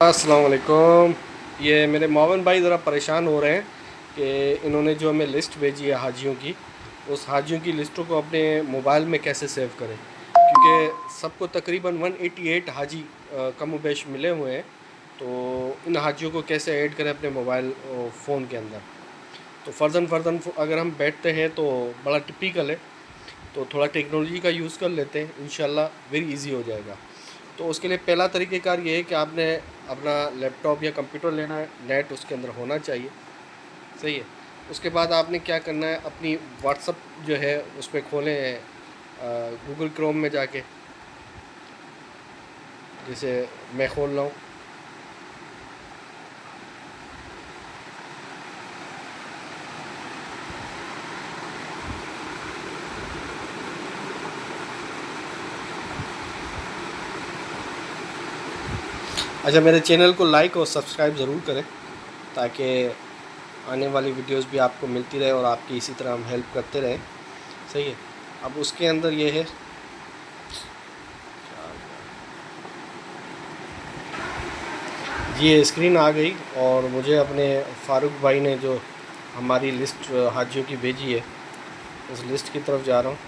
अस्सलाम वालेकुम। ये मेरे मोमिन भाई ज़रा परेशान हो रहे हैं कि इन्होंने जो हमें लिस्ट भेजी है हाजियों की, उस हाजियों की लिस्टों को अपने मोबाइल में कैसे सेव करें, क्योंकि सबको तकरीबन 188 हाजी कम बेश मिले हुए हैं। तो इन हाजियों को कैसे ऐड करें अपने मोबाइल फ़ोन के अंदर। तो फ़र्ज़न अगर हम बैठते हैं तो बड़ा टिपिकल है, तो थोड़ा टेक्नोलॉजी का यूज़ कर लेते हैं, इंशाल्लाह वेरी इजी हो जाएगा। तो उसके लिए पहला तरीक़ेकार ये है कि आपने अपना लैपटॉप या कंप्यूटर लेना है, नेट उसके अंदर होना चाहिए, सही है। उसके बाद आपने क्या करना है, अपनी व्हाट्सअप जो है उस पर खोलें गूगल क्रोम में जाके, जैसे मैं खोल रहा हूँ। अच्छा, मेरे चैनल को लाइक और सब्सक्राइब ज़रूर करें ताकि आने वाली वीडियोस भी आपको मिलती रहे और आपकी इसी तरह हम हेल्प करते रहें, सही है। अब उसके अंदर ये है, ये स्क्रीन आ गई और मुझे अपने फ़ारूक भाई ने जो हमारी लिस्ट हाजियों की भेजी है, उस लिस्ट की तरफ जा रहा हूँ।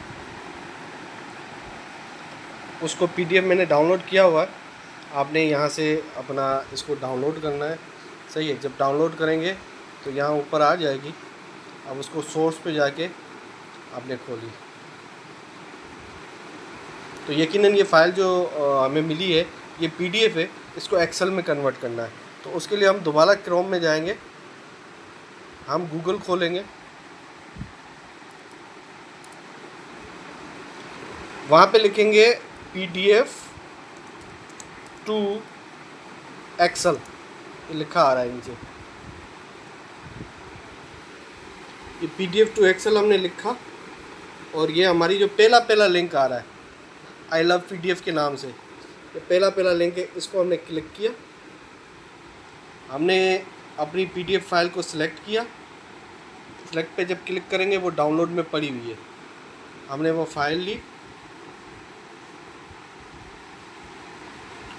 उसको पीडीएफ मैंने डाउनलोड किया हुआ है, आपने यहाँ से अपना इसको डाउनलोड करना है, सही है। जब डाउनलोड करेंगे तो यहाँ ऊपर आ जाएगी। अब उसको सोर्स पे जाके आपने खोली, तो यकीनन ये फ़ाइल जो हमें मिली है ये पीडीएफ है, इसको एक्सेल में कन्वर्ट करना है। तो उसके लिए हम दोबारा क्रोम में जाएंगे, हम गूगल खोलेंगे, वहाँ पे लिखेंगे पीडीएफ टू एक्सेल, ये लिखा आ रहा है नीचे। ये पीडीएफ टू एक्सेल हमने लिखा और ये हमारी जो पहला लिंक आ रहा है आई लव पीडीएफ के नाम से, ये पहला लिंक है, इसको हमने क्लिक किया। हमने अपनी पीडीएफ फाइल को सिलेक्ट किया, सिलेक्ट पे जब क्लिक करेंगे वो डाउनलोड में पड़ी हुई है। हमने वो फाइल ली,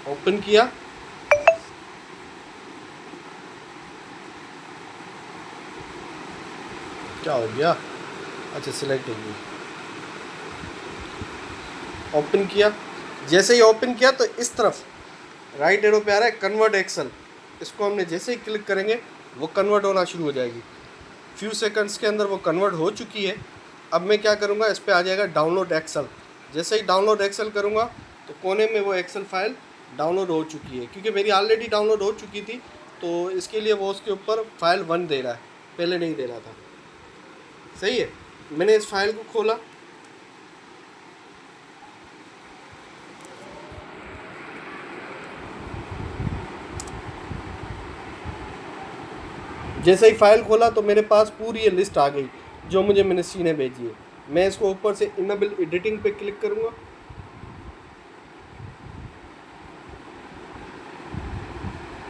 ओपन किया, क्या हो गया, अच्छा सिलेक्ट हो गई, ओपन किया। जैसे ही ओपन किया तो इस तरफ राइट एरो पे आ रहा है कन्वर्ट एक्सेल, इसको हमने जैसे ही क्लिक करेंगे वो कन्वर्ट होना शुरू हो जाएगी। फ्यू सेकंड्स के अंदर वो कन्वर्ट हो चुकी है। अब मैं क्या करूँगा, इस पर आ जाएगा डाउनलोड एक्सेल। जैसे ही डाउनलोड एक्सेल करूँगा तो कोने में वो एक्सेल फाइल डाउनलोड हो चुकी है, क्योंकि मेरी ऑलरेडी डाउनलोड हो चुकी थी, तो इसके लिए वो उसके ऊपर फाइल 1 दे रहा है, पहले नहीं दे रहा था, सही है। मैंने इस फाइल को खोला, जैसे ही फाइल खोला तो मेरे पास पूरी ये लिस्ट आ गई जो मुझे मिनिस्ट्री ने भेजी है। मैं इसको ऊपर से इनेबल एडिटिंग पे क्लिक करूँगा,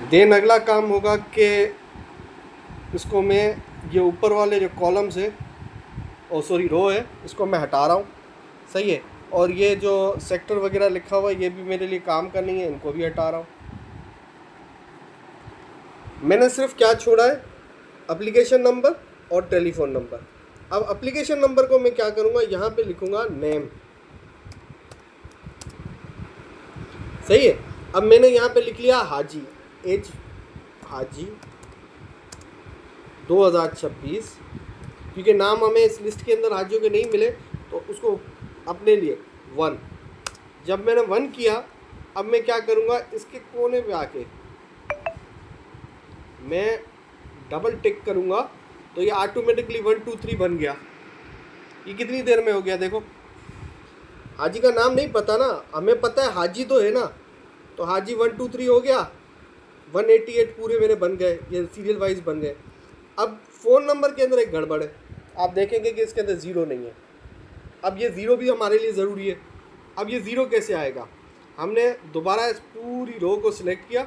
देन अगला काम होगा कि इसको मैं ये ऊपर वाले जो कॉलम्स है रो है, इसको मैं हटा रहा हूँ, सही है। और ये जो सेक्टर वगैरह लिखा हुआ है ये भी मेरे लिए काम का नहीं है, इनको भी हटा रहा हूँ। मैंने सिर्फ क्या छोड़ा है, एप्लीकेशन नंबर और टेलीफोन नंबर। अब एप्लीकेशन नंबर को मैं क्या करूँगा, यहाँ पे लिखूँगा नेम, सही है। अब मैंने यहाँ पे लिख लिया हाजी, एज हाजी 2026, क्योंकि नाम हमें इस लिस्ट के अंदर हाजियों के नहीं मिले, तो उसको अपने लिए 1। जब मैंने 1 किया, अब मैं क्या करूँगा, इसके कोने पे आके मैं डबल टिक करूँगा तो ये ऑटोमेटिकली 1 2 3 बन गया। ये कितनी देर में हो गया देखो। हाजी का नाम नहीं पता ना, हमें पता है हाजी तो है ना, तो हाजी 1 2 3 हो गया, 188 पूरे मेरे बन गए, ये सीरियल वाइज बन गए। अब फ़ोन नंबर के अंदर एक गड़बड़ है, आप देखेंगे कि इसके अंदर ज़ीरो नहीं है। अब ये ज़ीरो भी हमारे लिए ज़रूरी है। अब ये ज़ीरो कैसे आएगा, हमने दोबारा इस पूरी रो को सिलेक्ट किया,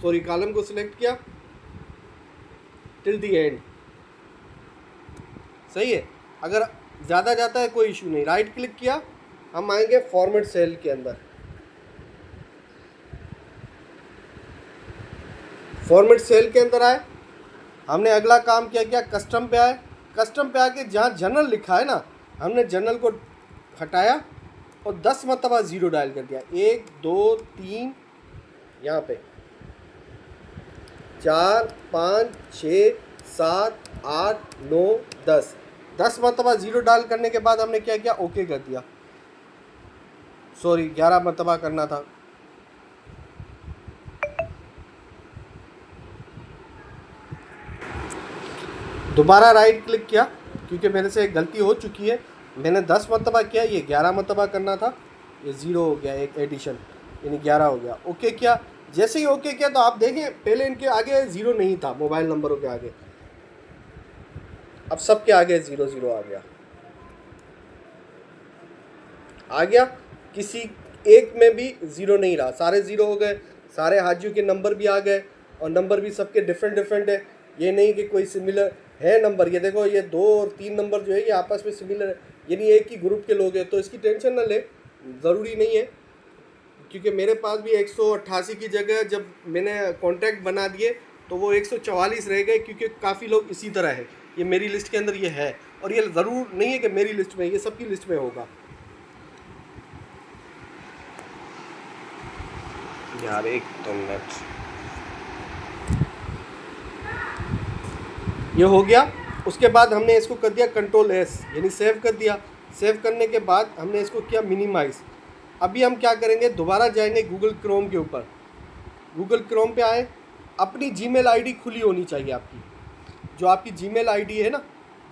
सॉरी कॉलम को सिलेक्ट किया टिल दी एंड, सही है। अगर ज़्यादा जाता है कोई इशू नहीं, राइट क्लिक किया, हम आएंगे फॉर्मेट सेल के अंदर, फॉर्मेट सेल के अंदर आए, हमने अगला काम क्या किया, कस्टम पे आए। कस्टम पे आके जहाँ जनरल लिखा है ना, हमने जनरल को हटाया और 10 मरतबा ज़ीरो डायल कर दिया। 1 2 3, यहाँ पे 4 5 6 7 8 9 10 मरतबा ज़ीरो डायल करने के बाद हमने क्या किया, ओके कर दिया। सॉरी, 11 मरतबा करना था। दोबारा राइट क्लिक किया क्योंकि मेरे से एक गलती हो चुकी है, मैंने 10 मरतबा किया, ये 11 मरतबा करना था, ये ज़ीरो हो गया, एक एडिशन यानी 11 हो गया। ओके किया, जैसे ही ओके किया तो आप देखें पहले इनके आगे ज़ीरो नहीं था, मोबाइल नंबरों के आगे, अब सबके आगे 00 आ गया, किसी एक में भी ज़ीरो नहीं रहा, सारे ज़ीरो हो गए, सारे हाजियों के नंबर भी आ गए और नंबर भी सबके डिफरेंट है। ये नहीं कि कोई सिमिलर है नंबर, ये देखो ये 2 और 3 नंबर जो है ये आपस में सिमिलर है, यानी एक ही ग्रुप के लोग हैं, तो इसकी टेंशन ना ले, ज़रूरी नहीं है। क्योंकि मेरे पास भी 188 की जगह जब मैंने कॉन्टैक्ट बना दिए तो वो 144 रह गए, क्योंकि काफ़ी लोग इसी तरह है। ये मेरी लिस्ट के अंदर ये है, और ये ज़रूर नहीं है कि मेरी लिस्ट में, ये सबकी लिस्ट में होगा। यार एक तो मिनट, ये हो गया। उसके बाद हमने इसको कर दिया कंट्रोल एस, यानी सेव कर दिया। सेव करने के बाद हमने इसको किया मिनिमाइज़। अभी हम क्या करेंगे, दोबारा जाएंगे गूगल क्रोम के ऊपर। गूगल क्रोम पे आए, अपनी जीमेल आईडी खुली होनी चाहिए आपकी, जो आपकी जीमेल आईडी है ना,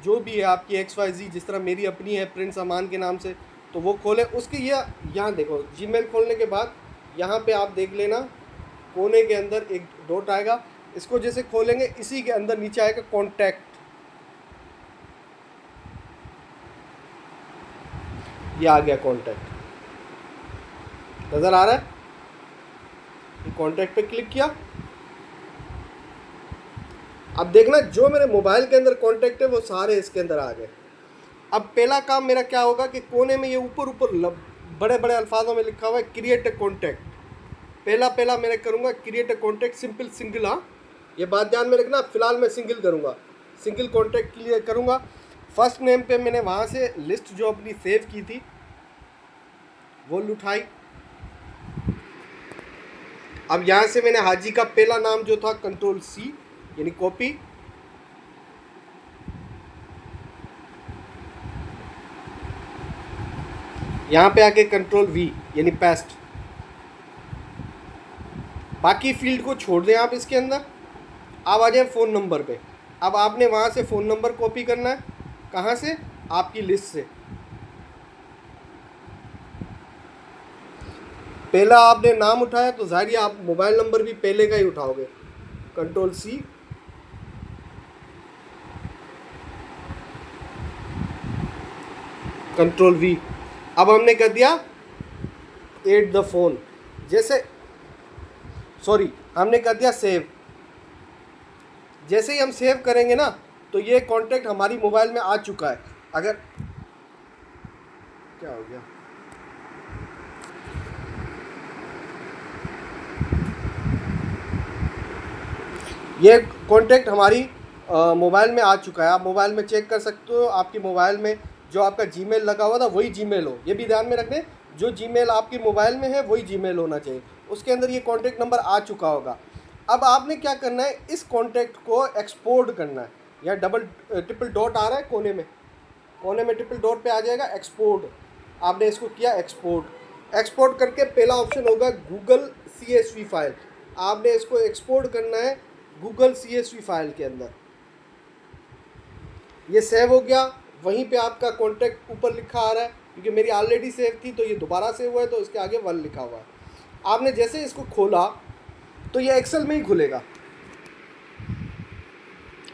जो भी है आपकी XYZ, जिस तरह मेरी अपनी है प्रिंस अमान के नाम से, तो वो खोलें। उसके ये यहाँ देखो, जीमेल खोलने के बाद यहाँ पे आप देख लेना कोने के अंदर एक डॉट आएगा, इसको जैसे खोलेंगे इसी के अंदर नीचे आएगा कॉन्टैक्ट, ये आ गया कॉन्टैक्ट, नज़र आ रहा है। कॉन्टैक्ट पे क्लिक किया, अब देखना जो मेरे मोबाइल के अंदर कॉन्टैक्ट है वो सारे इसके अंदर आ गए। अब पहला काम मेरा क्या होगा कि कोने में ये ऊपर बड़े बड़े अल्फाजों में लिखा हुआ है क्रिएट ए कॉन्टैक्ट, पहला मैं करूँगा create a contact simple single. हाँ, ये बात ध्यान में रखना, फ़िलहाल मैं सिंगल करूँगा, सिंगल कॉन्टैक्ट क्लियर करूँगा। फर्स्ट नेम पे मैंने वहाँ से लिस्ट जो अपनी सेव की थी वो उठाई। अब यहाँ से मैंने हाजी का पहला नाम जो था कंट्रोल C यानी कॉपी, यहाँ पे आके कंट्रोल V यानी पेस्ट। बाकी फील्ड को छोड़ दें आप इसके अंदर। अब आ जाए फ़ोन नंबर पे। अब आपने वहाँ से फ़ोन नंबर कॉपी करना है, कहाँ से, आपकी लिस्ट से। पहला आपने नाम उठाया तो जाहिर आप मोबाइल नंबर भी पहले का ही उठाओगे, कंट्रोल C, कंट्रोल V। अब हमने कर दिया एड द फ़ोन, जैसे सॉरी हमने कर दिया सेव। जैसे ही हम सेव करेंगे ना तो ये कॉन्टैक्ट हमारी मोबाइल में आ चुका है। अगर क्या हो गया, ये कॉन्टैक्ट हमारी मोबाइल में आ चुका है। आप मोबाइल में चेक कर सकते हो, आपकी मोबाइल में जो आपका जीमेल लगा हुआ था वही जीमेल हो, ये भी ध्यान में रखने, जो जीमेल आपकी मोबाइल में है वही जीमेल होना चाहिए, उसके अंदर ये कॉन्टैक्ट नंबर आ चुका होगा। अब आपने क्या करना है, इस कॉन्टैक्ट को एक्सपोर्ट करना है। यहाँ ट्रिपल डॉट आ रहा है कोने में ट्रिपल डॉट पे आ जाएगा एक्सपोर्ट, आपने इसको किया एक्सपोर्ट। एक्सपोर्ट करके पहला ऑप्शन होगा गूगल CSV फाइल, आपने इसको एक्सपोर्ट करना है गूगल CSV फाइल के अंदर। ये सेव हो गया, वहीं पे आपका कॉन्टैक्ट ऊपर लिखा आ रहा है, क्योंकि मेरी ऑलरेडी सेव थी तो ये दोबारा सेव हुआ है तो इसके आगे 1 लिखा हुआ है। आपने जैसे इसको खोला तो ये एक्सेल में ही खुलेगा।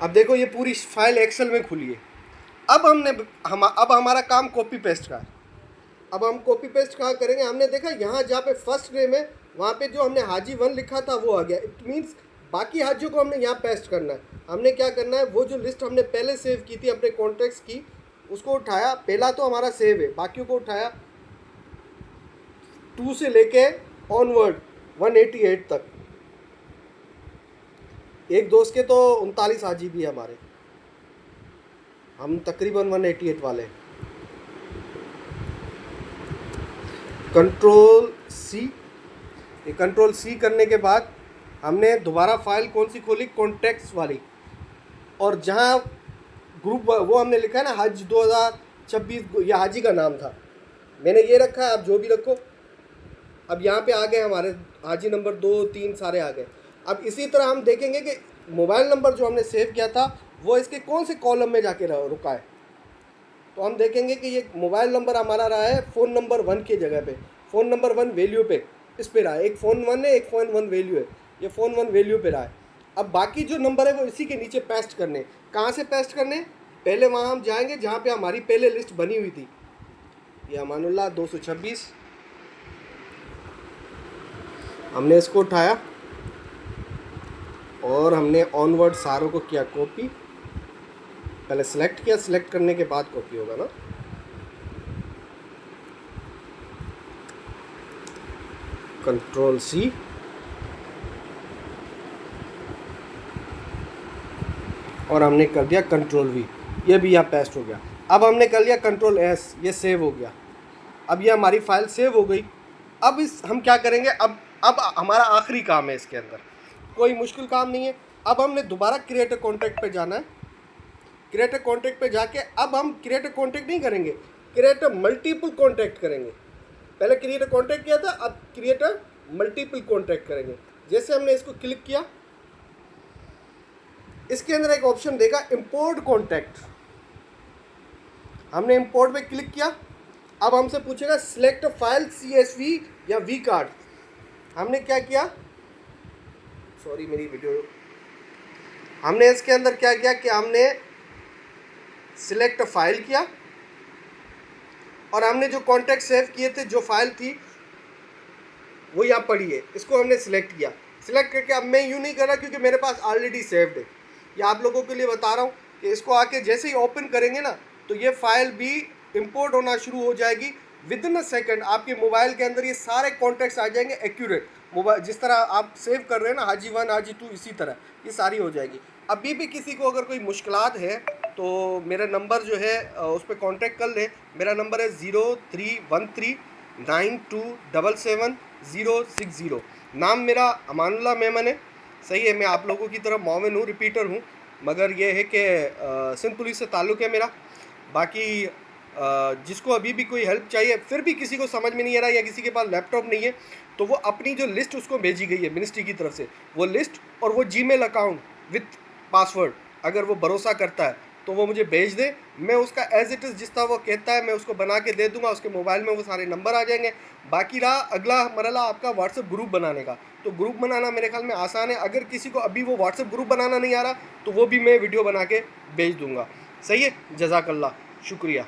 अब देखो ये पूरी फाइल एक्सेल में खुली है। अब अब हमारा काम कॉपी पेस्ट का है। अब हम कॉपी पेस्ट कहाँ करेंगे, हमने देखा यहाँ जहाँ पे फर्स्ट नेम है वहाँ पे जो हमने हाजी 1 लिखा था वो आ गया। इट मीन्स बाकी हाजियों को हमने यहाँ पेस्ट करना है। हमने क्या करना है, वो जो लिस्ट हमने पहले सेव की थी अपने कॉन्टैक्ट्स की, उसको उठाया, पहला तो हमारा सेव है, बाकियों को उठाया 2 से लेके ऑनवर्ड 188 तक। एक दोस्त के तो 39 हाजी भी है हमारे, हम तकरीबन 188 वाले हैं। कंट्रोल सी, ये कंट्रोल सी करने के बाद हमने दोबारा फाइल कौन सी खोली, कॉन्टेक्ट्स वाली, और जहाँ ग्रुप वो हमने लिखा है ना हज 2026, ये हाजी का नाम था, मैंने ये रखा है, आप जो भी रखो। अब यहाँ पे आ गए हमारे हाजी नंबर 2, 3 सारे आ गए। अब इसी तरह हम देखेंगे कि मोबाइल नंबर जो हमने सेव किया था वो इसके कौन से कॉलम में जाके रुका है। तो हम देखेंगे कि ये मोबाइल नंबर हमारा रहा है फ़ोन नंबर 1 की जगह पे, फ़ोन नंबर 1 वैल्यू पे, इस पे रहा है। एक फ़ोन 1 है, एक फ़ोन 1 वैल्यू है, ये फ़ोन 1 वैल्यू पे रहा है। अब बाकी जो नंबर है वो इसी के नीचे पेस्ट करने। कहाँ से पेस्ट करने, पहले वहाँ हम जाएंगे जहाँ पे हमारी पहले लिस्ट बनी हुई थी, ये अमानुल्लाह 226, हमने इसको उठाया और हमने ऑनवर्ड सारों को किया कॉपी, पहले सेलेक्ट किया, सेलेक्ट करने के बाद कॉपी होगा ना। कंट्रोल सी, और हमने कर दिया कंट्रोल वी, ये भी यहाँ पेस्ट हो गया। अब हमने कर लिया कंट्रोल एस, ये सेव हो गया। अब ये हमारी फाइल सेव हो गई। अब इस हम क्या करेंगे, अब हमारा आखिरी काम है इसके अंदर, कोई मुश्किल काम नहीं है। अब हमने दोबारा क्रिएट अ कॉन्टैक्ट पे जाना है। क्रिएट अ कॉन्टैक्ट पे जाके अब हम क्रिएट अ कॉन्टैक्ट नहीं करेंगे, क्रिएट अ मल्टीपल कॉन्टैक्ट करेंगे। पहले क्रिएट अ कॉन्टैक्ट किया था, अब क्रिएट अ मल्टीपल कॉन्टैक्ट करेंगे। जैसे हमने इसको क्लिक किया, इसके अंदर एक ऑप्शन देगा इंपोर्ट कॉन्टैक्ट, हमने इंपोर्ट पे क्लिक किया। अब हमसे पूछेगा सिलेक्ट फाइल CSV या वी कार्ड, हमने क्या किया, सॉरी मेरी वीडियो, हमने इसके अंदर क्या किया कि हमने सिलेक्ट फाइल किया और हमने जो कॉन्टैक्ट सेव किए थे, जो फाइल थी वो यहाँ पड़ी है, इसको हमने सिलेक्ट किया। सिलेक्ट करके अब मैं यूँ नहीं कर रहा क्योंकि मेरे पास ऑलरेडी सेव्ड है, ये आप लोगों के लिए बता रहा हूँ कि इसको आके जैसे ही ओपन करेंगे ना तो ये फाइल भी इंपोर्ट होना शुरू हो जाएगी। विद इन अ सेकेंड आपके मोबाइल के अंदर ये सारे कॉन्टैक्ट्स आ जाएंगे एक्यूरेट, मोबाइल जिस तरह आप सेव कर रहे हैं ना हाजी 1 हाजी 2, इसी तरह ये सारी हो जाएगी। अभी भी किसी को अगर कोई मुश्किलात है तो मेरा नंबर जो है उस पर कॉन्टैक्ट कर ले। मेरा नंबर है 031392777060। नाम मेरा अमानुल्लाह मेमन है, सही है, मैं आप लोगों की तरह मोमिन हूँ, रिपीटर हूँ, मगर ये है कि सिंध पुलिस से ताल्लुक़ है मेरा। बाकी जिसको अभी भी कोई हेल्प चाहिए, फिर भी किसी को समझ में नहीं आ रहा या किसी के पास लैपटॉप नहीं है, तो वो अपनी जो लिस्ट उसको भेजी गई है मिनिस्ट्री की तरफ से, वो लिस्ट और वो जीमेल अकाउंट विथ पासवर्ड, अगर वो भरोसा करता है तो वो मुझे भेज दे। मैं उसका एज इट इज़ जिस तरह वो कहता है मैं उसको बना के दे दूंगा, उसके मोबाइल में वो सारे नंबर आ जाएंगे। बाकी रहा अगला मरला आपका व्हाट्सएप ग्रुप बनाने का, तो ग्रुप बनाना मेरे ख्याल में आसान है। अगर किसी को अभी वो व्हाट्सएप ग्रुप बनाना नहीं आ रहा तो वो भी मैं वीडियो बना के भेज दूँगा। सही है, जज़ाकल्लाह, शुक्रिया।